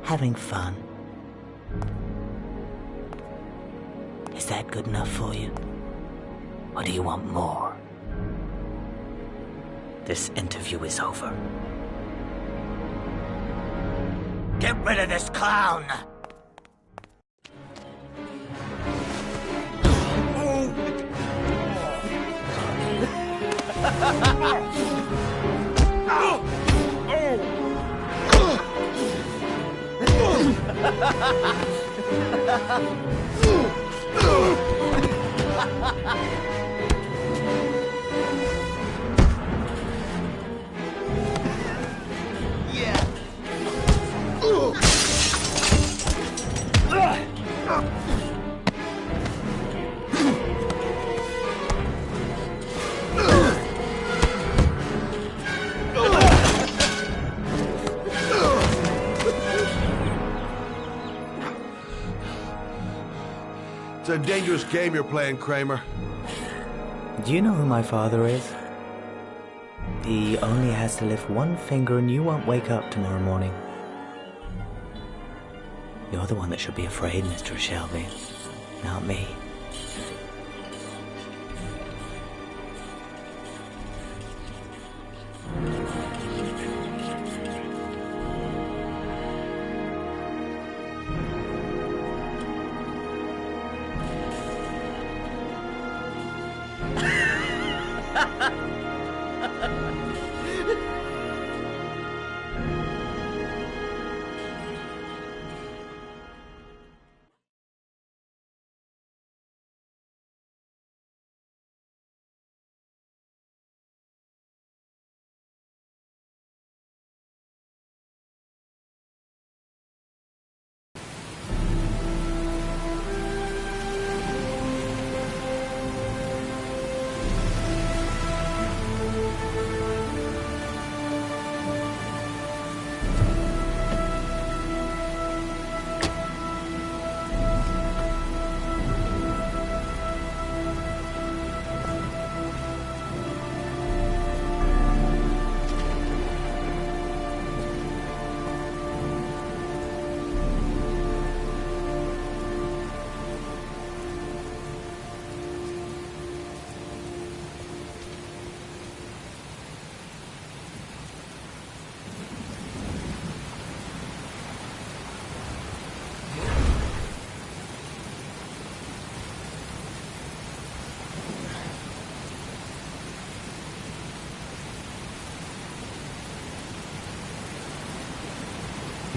having fun. Is that good enough for you? Or do you want more? This interview is over. Get rid of this clown! It's a dangerous game you're playing, Kramer. Do you know who my father is? He only has to lift one finger and you won't wake up tomorrow morning. You're the one that should be afraid, Mr. Shelby, not me.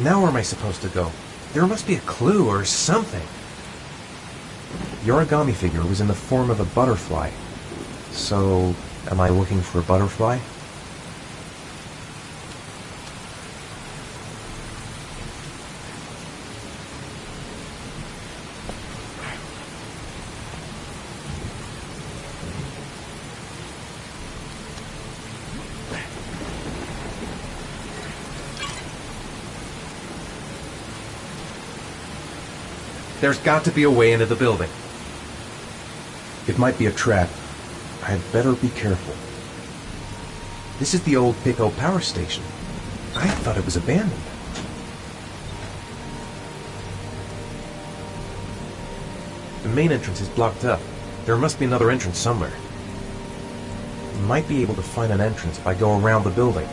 Now where am I supposed to go? There must be a clue or something. The origami figure was in the form of a butterfly. So, am I looking for a butterfly? There's got to be a way into the building. It might be a trap. I'd better be careful. This is the old Pico power station. I thought it was abandoned. The main entrance is blocked up. There must be another entrance somewhere. Might be able to find an entrance if I go around the building.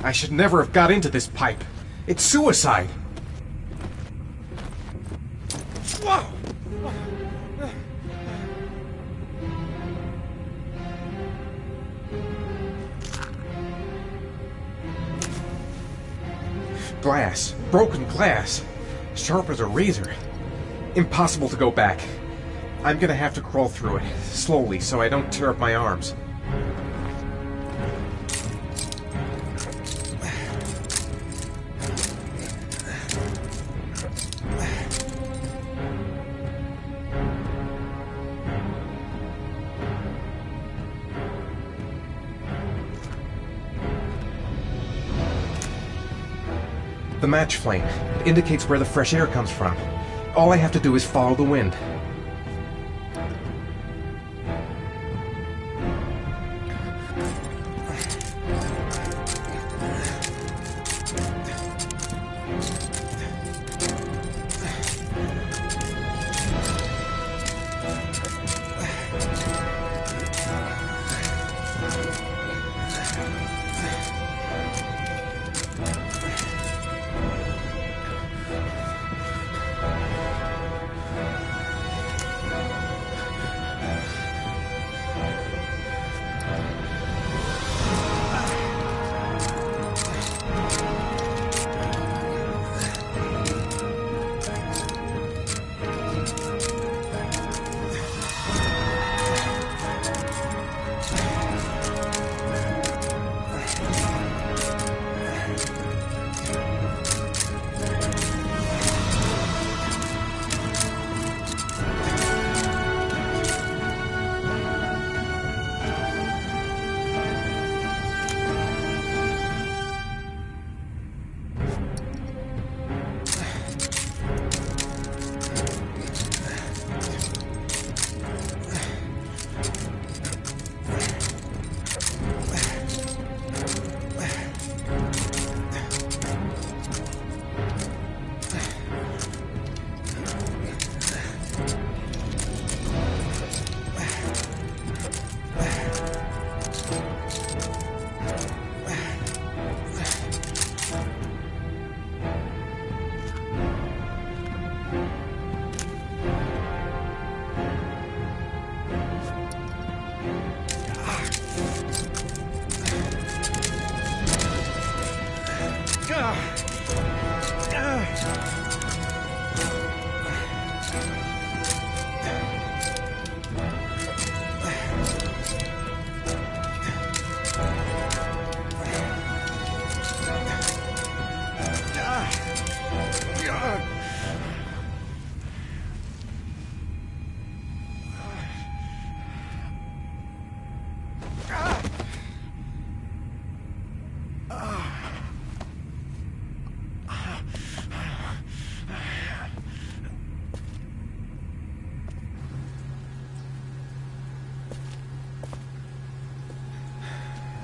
I should never have got into this pipe. It's suicide. Whoa! Glass. Broken glass. Sharp as a razor. Impossible to go back. I'm gonna have to crawl through it, slowly, so I don't tear up my arms. match flame. It indicates where the fresh air comes from. All I have to do is follow the wind.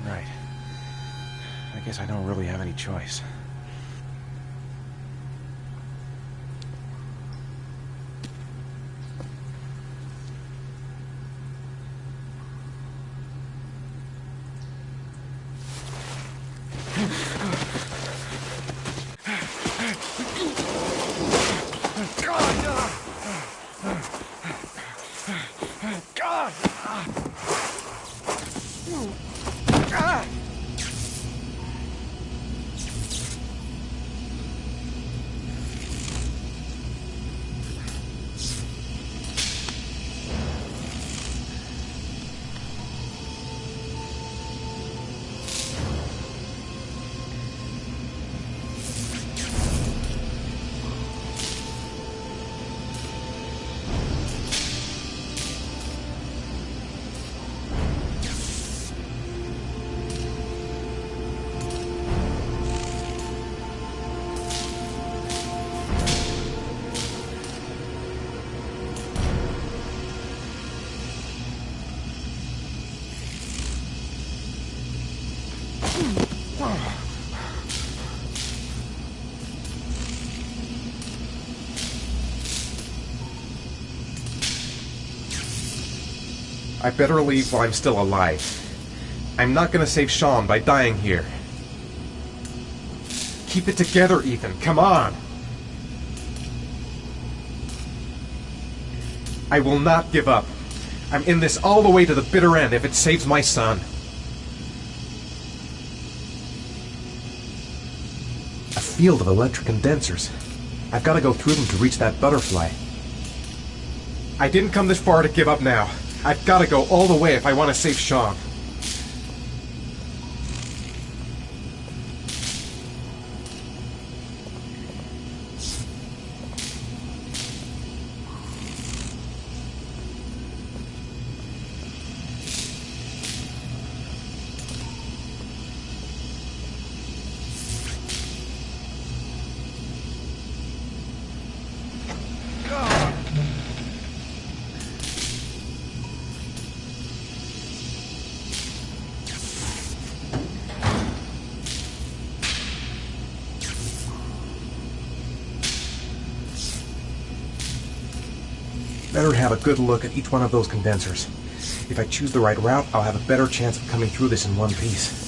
Right. I guess I don't really have any choice. I better leave while I'm still alive. I'm not gonna save Sean by dying here. Keep it together, Ethan. Come on! I will not give up. I'm in this all the way to the bitter end if it saves my son. A field of electric condensers. I've got to go through them to reach that butterfly. I didn't come this far to give up now. I've got to go all the way if I want to save Sean. better have a good look at each one of those condensers. If I choose the right route, I'll have a better chance of coming through this in one piece.